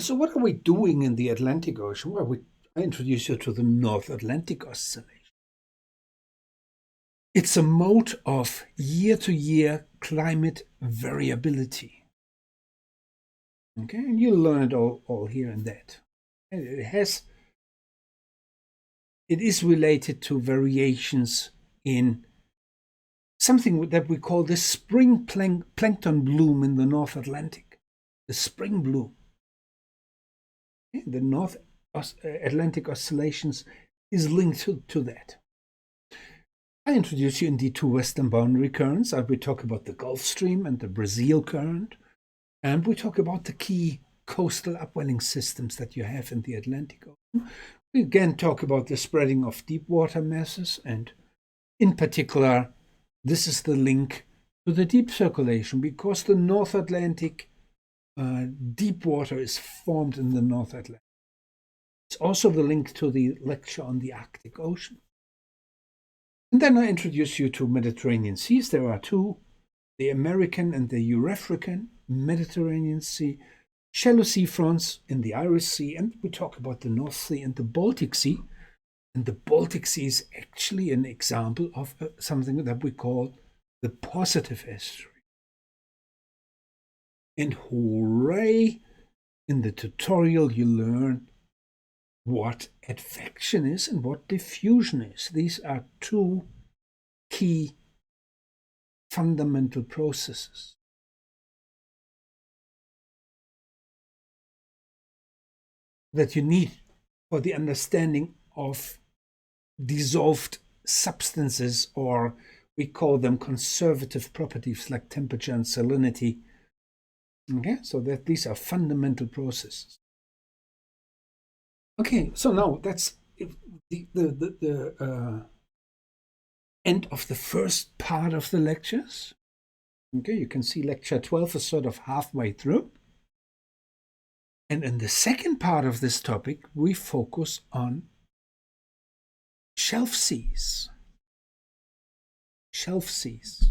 So what are we doing in the Atlantic Ocean? Well, I introduce you to the North Atlantic Oscillation. It's a mode of year-to-year climate variability. Okay, and you learn it all here and that. And it is related to variations in something that we call the spring plankton bloom in the North Atlantic. The spring bloom. Okay? The North Atlantic oscillations is linked to that. I introduce you in the two western boundary currents. We talk about the Gulf Stream and the Brazil Current. And we talk about the key coastal upwelling systems that you have in the Atlantic Ocean. We again talk about the spreading of deep water masses. And in particular, this is the link to the deep circulation, because the North Atlantic deep water is formed in the North Atlantic. It's also the link to the lecture on the Arctic Ocean. And then I introduce you to Mediterranean seas. There are two, the American and the Eurafrican Mediterranean Sea, shallow sea fronts in the Irish Sea, and we talk about the North Sea and the Baltic Sea. And the Baltic Sea is actually an example of something that we call the positive estuary. And hooray, in the tutorial you learn what advection is and what diffusion is. These are two key fundamental processes. That you need for the understanding of dissolved substances, or we call them conservative properties like temperature and salinity. Okay, so that these are fundamental processes. Okay, so now that's the end of the first part of the lectures. Okay, you can see lecture 12 is sort of halfway through. And in the second part of this topic, we focus on shelf seas. Shelf seas.